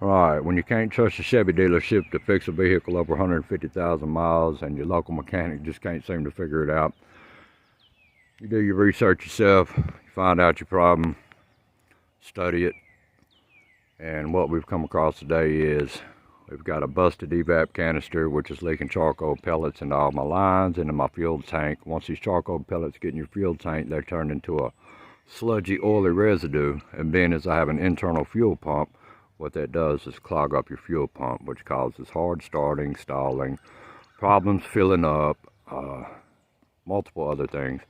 Alright, when you can't trust a Chevy dealership to fix a vehicle over 150,000 miles and your local mechanic just can't seem to figure it out, you do your research yourself, you find out your problem, study it, and what we've come across today is we've got a busted evap canister which is leaking charcoal pellets into all my lines, into my fuel tank. Once these charcoal pellets get in your fuel tank, they're turned into a sludgy, oily residue, and being as I have an internal fuel pump, what that does is clog up your fuel pump, which causes hard starting, stalling, problems filling up, multiple other things.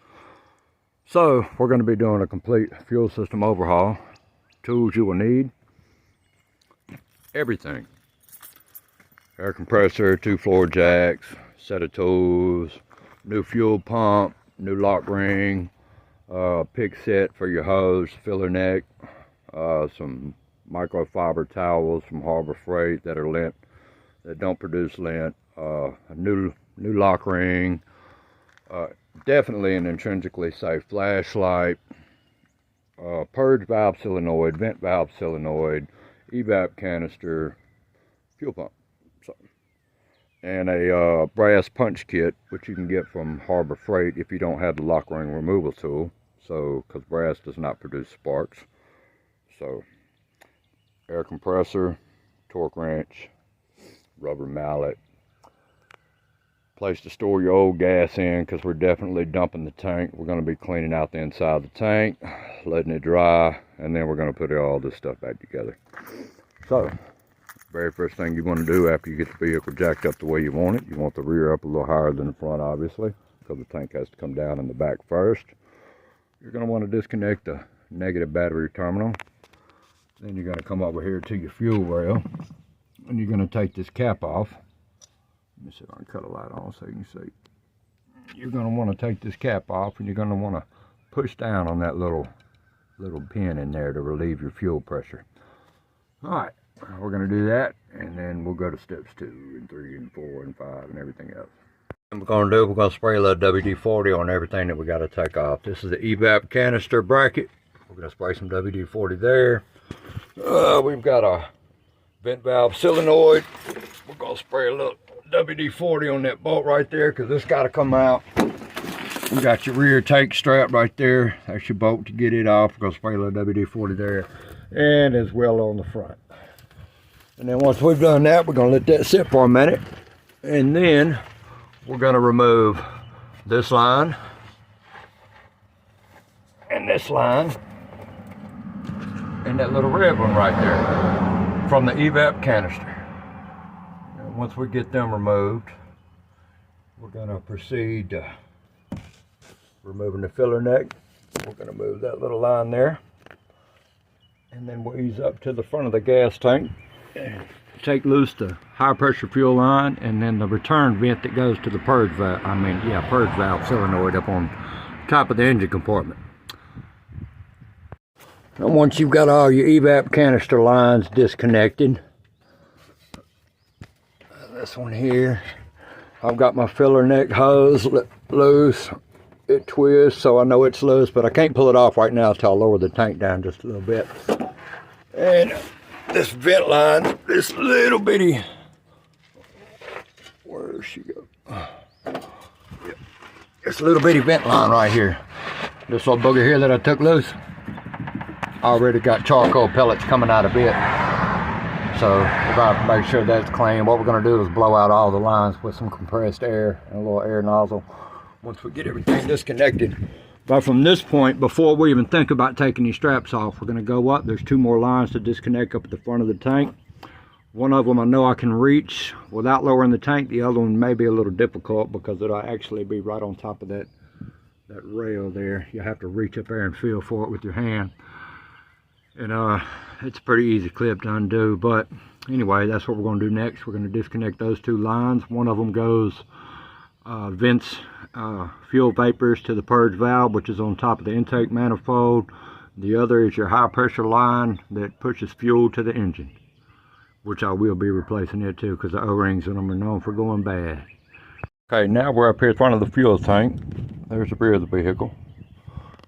So we're going to be doing a complete fuel system overhaul. Tools you will need: everything: air compressor, 2 floor jacks, set of tools, new fuel pump, new lock ring, pick set for your hose, filler neck, some microfiber towels from Harbor Freight that are lint, that don't produce lint, a new lock ring, definitely an intrinsically safe flashlight, purge valve solenoid, vent valve solenoid, evap canister, fuel pump, and a brass punch kit, which you can get from Harbor Freight if you don't have the lock ring removal tool, so because brass does not produce sparks. So air compressor, torque wrench, rubber mallet, place to store your old gas in, because we're definitely dumping the tank. We're going to be cleaning out the inside of the tank, letting it dry, and then we're going to put all this stuff back together. So very first thing you want to do after you get the vehicle jacked up the way you want it, you want the rear up a little higher than the front, obviously, because the tank has to come down in the back first. You're going to want to disconnect the negative battery terminal. Then you're going to come over here to your fuel rail, and you're going to take this cap off. Let me see if I can cut a light on so you can see. You're going to want to take this cap off, and you're going to want to push down on that little pin in there to relieve your fuel pressure. Alright, we're going to do that, and then we'll go to steps 2 and 3 and 4 and 5 and everything else. What we're going to do, we're going to spray a little WD-40 on everything that we got to take off. This is the evap canister bracket. We're going to spray some WD-40 there. We've got a vent valve solenoid. We're going to spray a little WD-40 on that bolt right there, because this got to come out. We got your rear tank strap right there. That's your bolt to get it off. We're going to spray a little WD-40 there, and as well on the front. And then once we've done that, we're going to let that sit for a minute, and then we're going to remove this line and this line and that little red one right there from the evap canister. And once we get them removed, we're going to proceed to removing the filler neck. We're going to move that little line there, and then we'll ease up to the front of the gas tank and take loose the high pressure fuel line, and then the return vent that goes to the purge valve, purge valve solenoid up on top of the engine compartment. And once you've got all your evap canister lines disconnected, this one here, I've got my filler neck hose loose. It twists, so I know it's loose, but I can't pull it off right now until I lower the tank down just a little bit. And this vent line, this little bitty, where'd she go? This little bitty vent line right here, this little booger here that I took loose, already got charcoal pellets coming out of it. So we're going to make sure that's clean. What we're going to do is blow out all the lines with some compressed air and a little air nozzle once we get everything disconnected. But from this point, before we even think about taking these straps off, we're going to go up. There's 2 more lines to disconnect up at the front of the tank. One of them I know I can reach without lowering the tank. The other one may be a little difficult because it'll actually be right on top of that rail there. You have to reach up there and feel for it with your hand. And it's a pretty easy clip to undo. But anyway, that's what we're going to do next. We're going to disconnect those 2 lines. One of them goes vents fuel vapors to the purge valve, which is on top of the intake manifold. The other is your high pressure line that pushes fuel to the engine, which I will be replacing it too, because the O-rings in them are known for going bad. Okay, now we're up here in front of the fuel tank. There's the rear of the vehicle.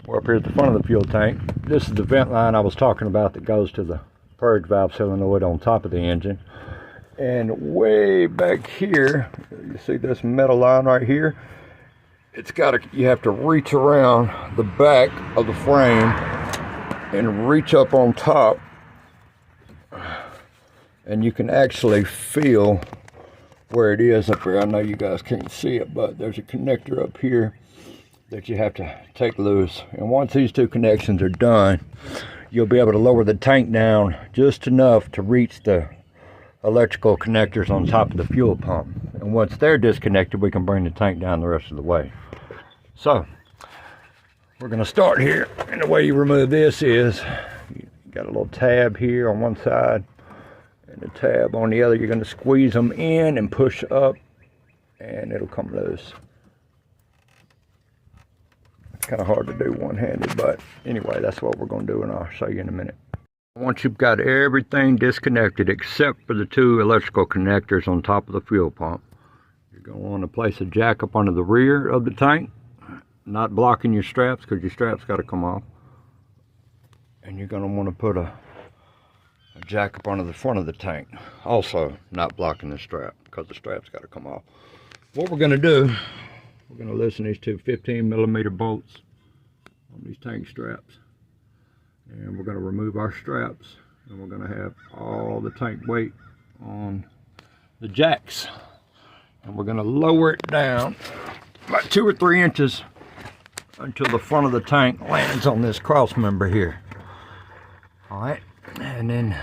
We're up here at the front of the fuel tank. This is the vent line I was talking about that goes to the purge valve solenoid on top of the engine. And way back here, you see this metal line right here? You have to reach around the back of the frame and reach up on top, and you can actually feel where it is up here. I know you guys can't see it, but there's a connector up here that you have to take loose. And once these two connections are done, you'll be able to lower the tank down just enough to reach the electrical connectors on top of the fuel pump. And once they're disconnected, we can bring the tank down the rest of the way. So we're going to start here, and the way you remove this is you got a little tab here on one side and a tab on the other. You're going to squeeze them in and push up, and it'll come loose. It's kind of hard to do one-handed, but anyway, that's what we're going to do, and I'll show you in a minute. Once you've got everything disconnected except for the two electrical connectors on top of the fuel pump, you're going to want to place a jack up under the rear of the tank, not blocking your straps, because your straps got to come off. And you're going to want to put a jack up under the front of the tank, also not blocking the strap, because the strap's got to come off. What we're going to do, we're going to loosen these two 15mm bolts on these tank straps. And we're going to remove our straps, and we're going to have all the tank weight on the jacks. And we're going to lower it down about 2 or 3 inches until the front of the tank lands on this cross member here. Alright, and then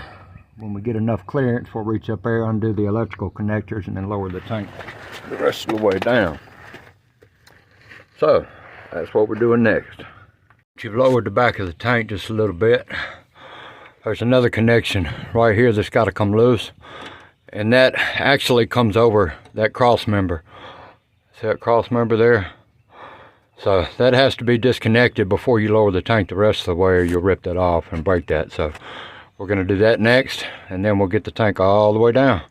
when we get enough clearance, we'll reach up there, undo the electrical connectors, and then lower the tank the rest of the way down. So, that's what we're doing next. You've lowered the back of the tank just a little bit. There's another connection right here that's got to come loose, and that actually comes over that cross member. See that cross member there? So that has to be disconnected before you lower the tank the rest of the way, or you'll rip that off and break that. So we're going to do that next, and then we'll get the tank all the way down.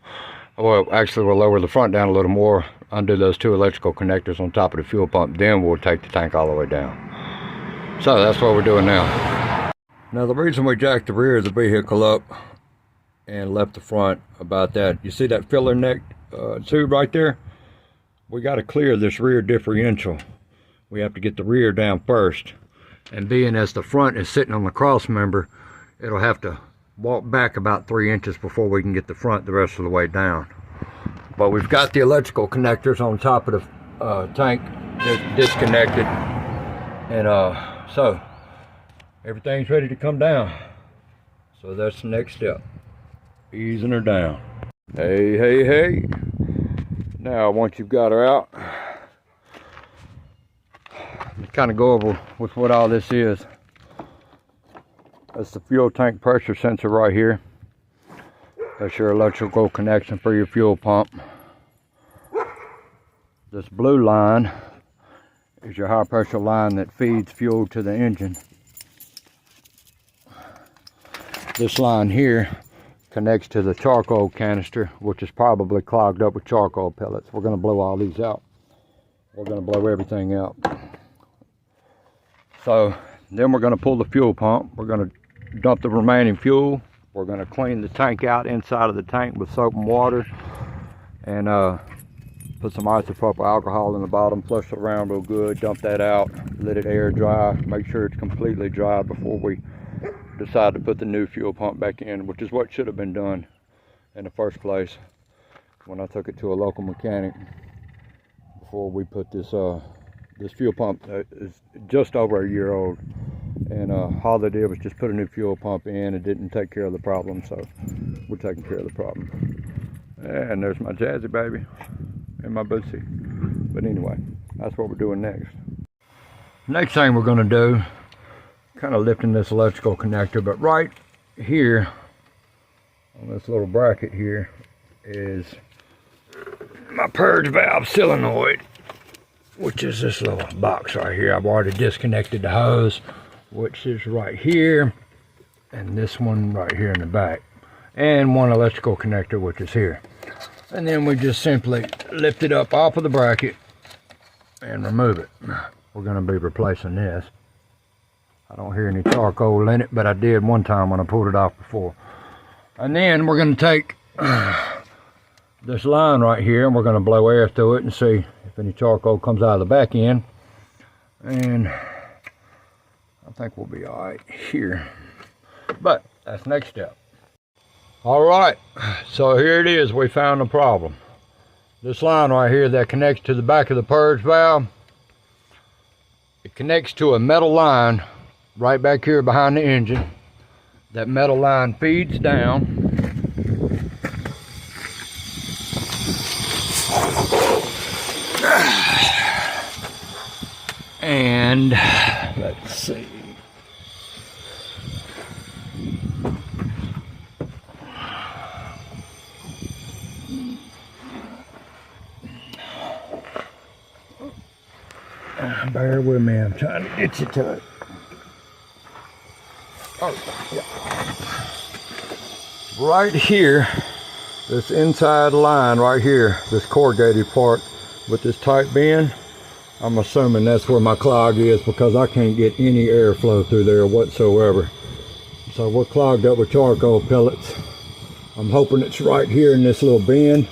Well, actually we'll lower the front down a little more, undo those two electrical connectors on top of the fuel pump, then we'll take the tank all the way down. So that's what we're doing now. Now the reason we jacked the rear of the vehicle up and left the front about that, you see that filler neck tube right there? We got to clear this rear differential. We have to get the rear down first. And being as the front is sitting on the cross member, it'll have to walk back about 3 inches before we can get the front the rest of the way down. But we've got the electrical connectors on top of the tank disconnected. And so everything's ready to come down. So that's the next step, easing her down. Hey, hey, hey. Now once you've got her out, let's kind of go over with what all this is. That's the fuel tank pressure sensor right here. That's your electrical connection for your fuel pump. This blue line is your high pressure line that feeds fuel to the engine. This line here connects to the charcoal canister, which is probably clogged up with charcoal pellets. We're going to blow all these out. We're going to blow everything out. So then we're going to pull the fuel pump. We're going to dump the remaining fuel. We're going to clean the tank out inside of the tank with soap and water, and put some isopropyl alcohol in the bottom, flush it around real good, dump that out, let it air dry, make sure it's completely dry before we decide to put the new fuel pump back in, which is what should have been done in the first place when I took it to a local mechanic. Before we put this fuel pump is just over a year old, and all they did was just put a new fuel pump in and didn't take care of the problem, so we're taking care of the problem. And there's my Jazzy baby and my Bootsy. But anyway, that's what we're doing next. Next thing we're going to do, kind of lifting this electrical connector, but right here on this little bracket here is my purge valve solenoid, which is this little box right here. I've already disconnected the hose, which is right here, and this one right here in the back, and one electrical connector, which is here. And then we just simply lift it up off of the bracket and remove it. We're going to be replacing this. I don't hear any charcoal in it, but I did one time when I pulled it off before. And then we're going to take this line right here and we're going to blow air through it and see if any charcoal comes out of the back end. And I think we'll be all right here. But that's next step. All right, so here it is. We found the problem. This line right here that connects to the back of the purge valve, it connects to a metal line right back here behind the engine. That metal line feeds down. And let's see. Bear with me, I'm trying to get you to it. Oh, yeah. Right here, this inside line right here, this corrugated part with this tight bend, I'm assuming that's where my clog is because I can't get any airflow through there whatsoever. So we're clogged up with charcoal pellets. I'm hoping it's right here in this little bend.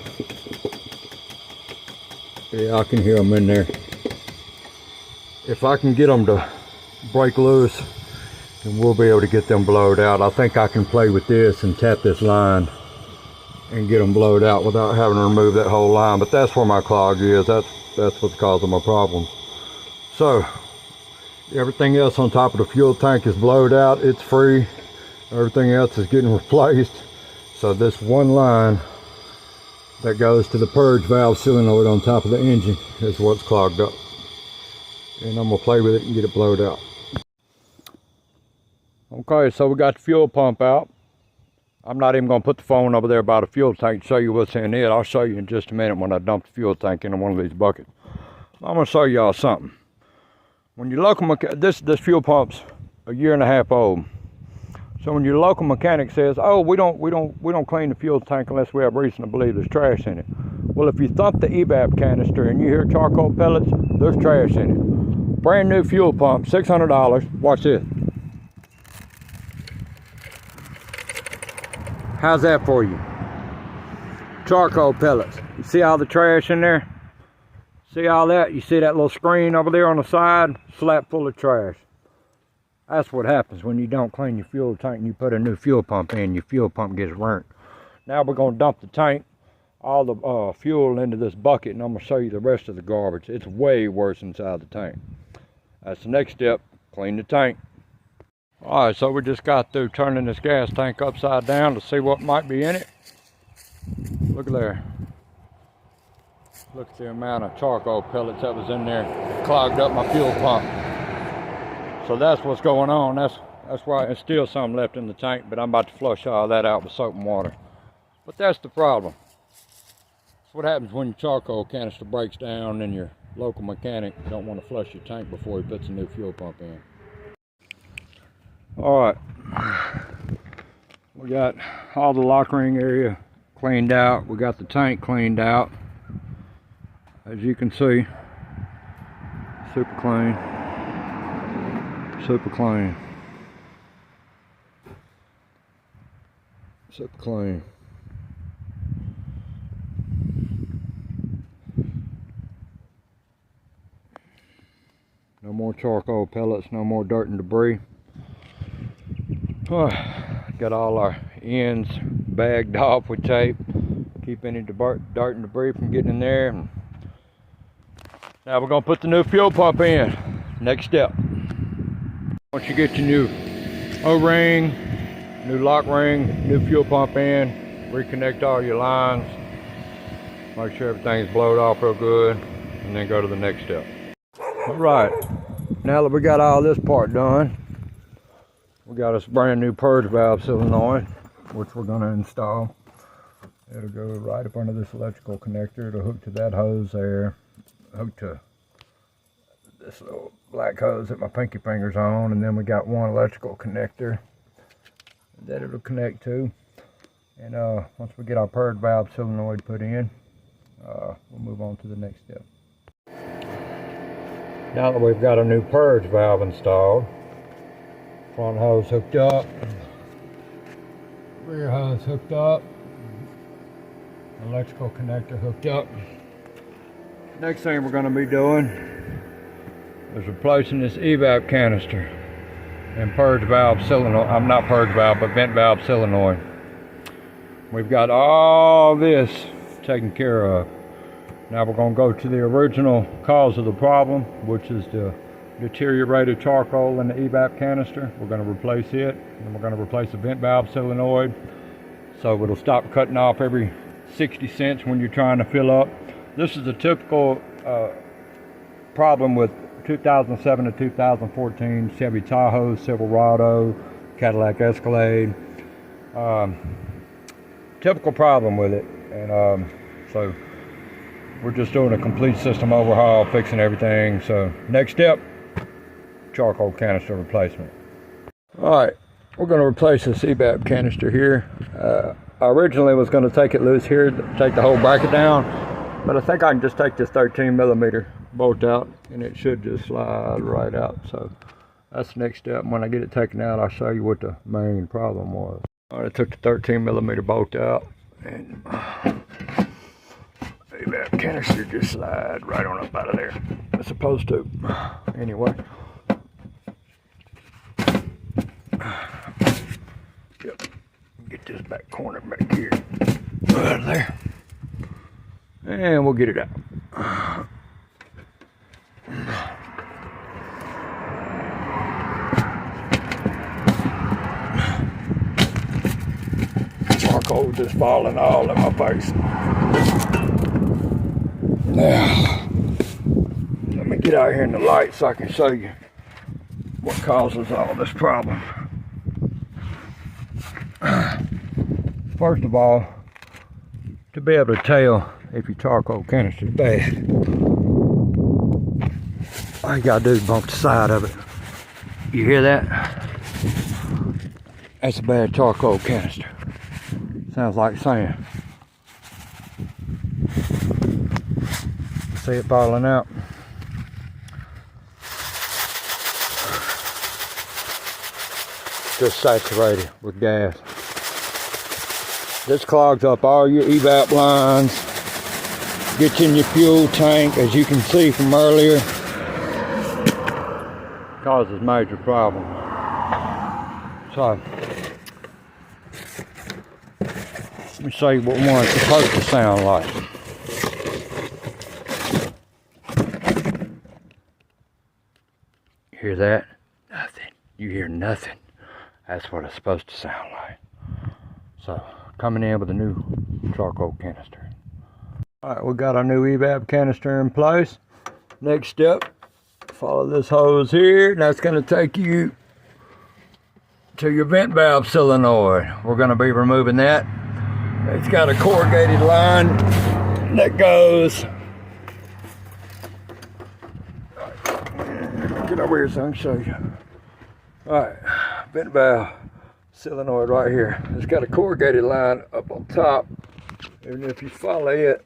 Yeah, I can hear them in there. If I can get them to break loose, then we'll be able to get them blowed out. I think I can play with this and tap this line and get them blowed out without having to remove that whole line. But that's where my clog is. That's what's causing my problems. So everything else on top of the fuel tank is blowed out. It's free. Everything else is getting replaced. So this one line that goes to the purge valve solenoid on top of the engine is what's clogged up. And I'm gonna play with it and get it blowed out. Okay, so we got the fuel pump out. I'm not even gonna put the phone over there by the fuel tank to show you what's in it. I'll show you in just a minute when I dump the fuel tank into one of these buckets. I'm gonna show y'all something. When your local this fuel pump's a year and a half old. So when your local mechanic says, "Oh, we don't clean the fuel tank unless we have reason to believe there's trash in it." Well, if you thump the evap canister and you hear charcoal pellets, there's trash in it. Brand new fuel pump, $600. Watch this. How's that for you? Charcoal pellets. You see all the trash in there? See all that? You see that little screen over there on the side? Slap full of trash. That's what happens when you don't clean your fuel tank and you put a new fuel pump in. Your fuel pump gets burnt. Now we're going to dump the tank, all the fuel into this bucket, and I'm going to show you the rest of the garbage. It's way worse inside the tank. That's the next step. Clean the tank. Alright, so we just got through turning this gas tank upside down to see what might be in it. Look at there. Look at the amount of charcoal pellets that was in there. It clogged up my fuel pump. So that's what's going on. That's why there's still some left in the tank, but I'm about to flush all that out with soap and water. But that's the problem. That's what happens when your charcoal canister breaks down and your local mechanic don't want to flush your tank before he puts a new fuel pump in. Alright, we got all the lock ring area cleaned out. We got the tank cleaned out. As you can see, super clean, super clean, super clean. No more charcoal pellets, no more dirt and debris. Got all our ends bagged off with tape, keep any dirt and debris from getting in there. Now we're going to put the new fuel pump in. Next step. Once you get your new O-ring, new lock ring, new fuel pump in, reconnect all your lines, make sure everything's blowed off real good, and then go to the next step. Alright, now that we got all this part done, we got this brand new purge valve solenoid, which we're going to install. It'll go right up under this electrical connector. It'll hook to that hose there, hook to this little black hose that my pinky finger's on, and then we got one electrical connector that it'll connect to. And once we get our purge valve solenoid put in, we'll move on to the next step. Now that we've got a new purge valve installed, front hose hooked up, rear hose hooked up, electrical connector hooked up. Next thing we're going to be doing is replacing this evap canister and purge valve solenoid. I'm not purge valve, but vent valve solenoid. We've got all this taken care of. Now we're going to go to the original cause of the problem, which is the deteriorated charcoal in the evap canister. We're going to replace it, and we're going to replace the vent valve solenoid, so it'll stop cutting off every 60 cents when you're trying to fill up. This is a typical problem with 2007 to 2014 Chevy Tahoe, Silverado, Cadillac Escalade. Typical problem with it, and so we're just doing a complete system overhaul, fixing everything. So next step, charcoal canister replacement. All right, we're going to replace this evap canister here. I originally was going to take it loose here, take the whole bracket down, but I think I can just take this 13mm bolt out and it should just slide right out. So that's the next step. When I get it taken out, I'll show you what the main problem was. All right, I took the 13mm bolt out, and evap canister just slide right on up out of there. It's supposed to. Anyway. Yep. Get this back corner back here. Out of there. And we'll get it out. Charcoal just falling all in my face. Now, let me get out here in the light so I can show you what causes all this problem. First of all, to be able to tell if your charcoal canister is bad, all you gotta do is bump the side of it. You hear that? That's a bad charcoal canister. Sounds like sand. See it falling out. Just saturated with gas. This clogs up all your evap lines, gets in your fuel tank, as you can see from earlier. Causes major problems. So, let me show you what one's supposed to sound like. You hear that? Nothing. You hear nothing. That's what it's supposed to sound like. So, coming in with a new charcoal canister. Alright, we got our new evap canister in place. Next step, follow this hose here. That's going to take you to your vent valve solenoid. We're going to be removing that. It's got a corrugated line that goes. Get over here so I can show you. Alright, vent valve solenoid right here. It's got a corrugated line up on top, and if you follow it,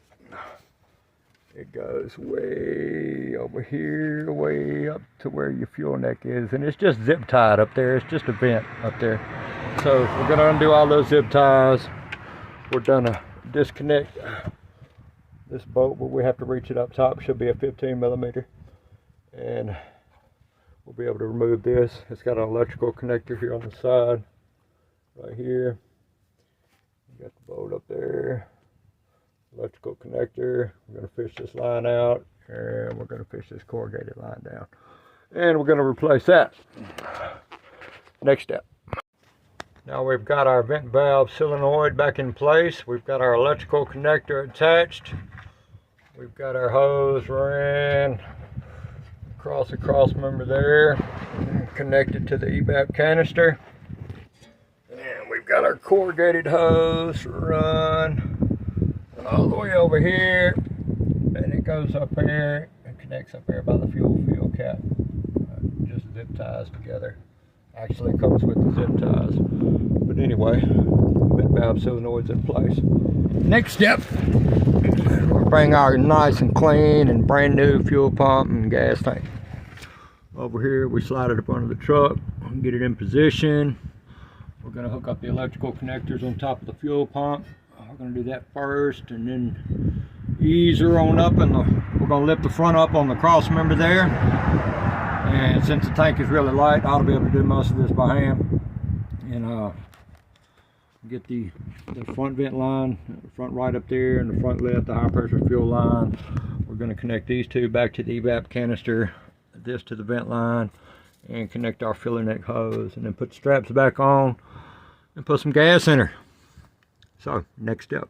it goes way over here, way up to where your fuel neck is, and it's just zip tied up there. It's just a vent up there. So we're gonna undo all those zip ties. We're gonna disconnect this bolt, but we have to reach it up top. Should be a 15mm, and we'll be able to remove this. It's got an electrical connector here on the side, right here. You got the bolt up there. Electrical connector. We're going to fish this line out, and we're going to fish this corrugated line down, and we're going to replace that. Next step. Now we've got our vent valve solenoid back in place. We've got our electrical connector attached. We've got our hose ran across the cross member there, connected to the evap canister, and we've got our corrugated hose run all the way over here, and it goes up here and connects up here by the fuel cap. Just zip ties together. Actually comes with the zip ties. But anyway, vent valve solenoid's in place. Next step, we'll bring our nice and clean and brand new fuel pump and gas tank over here. We slide it up under the truck, get it in position. We're going to hook up the electrical connectors on top of the fuel pump. We're going to do that first, and then ease her on up, and we're going to lift the front up on the cross member there. And since the tank is really light, I ought to be able to do most of this by hand. And get the front vent line, front right up there, and the front left, the high pressure fuel line. We're going to connect these two back to the evap canister, this to the vent line, and connect our filler neck hose, and then put the straps back on and put some gas in her. So, next step.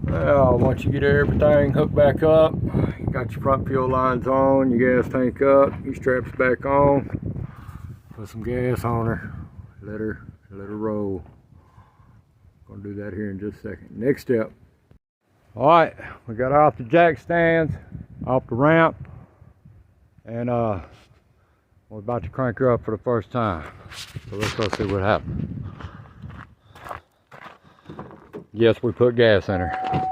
Well, once you get everything hooked back up, you got your front fuel lines on, your gas tank up, your straps back on, put some gas on her, let her roll. Gonna do that here in just a second. Next step. All right, we got her off the jack stands, off the ramp, and we're about to crank her up for the first time. So let's go see what happens. Yes, we put gas in her.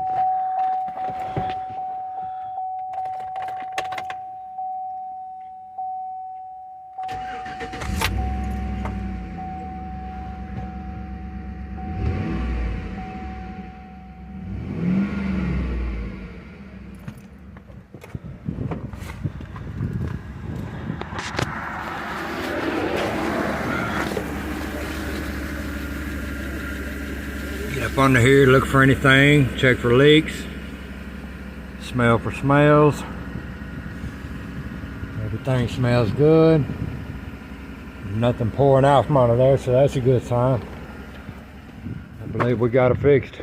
Get up under here, look for anything, check for leaks, smell for smells. Everything smells good. Nothing pouring out from under there, so that's a good sign. I believe we got it fixed.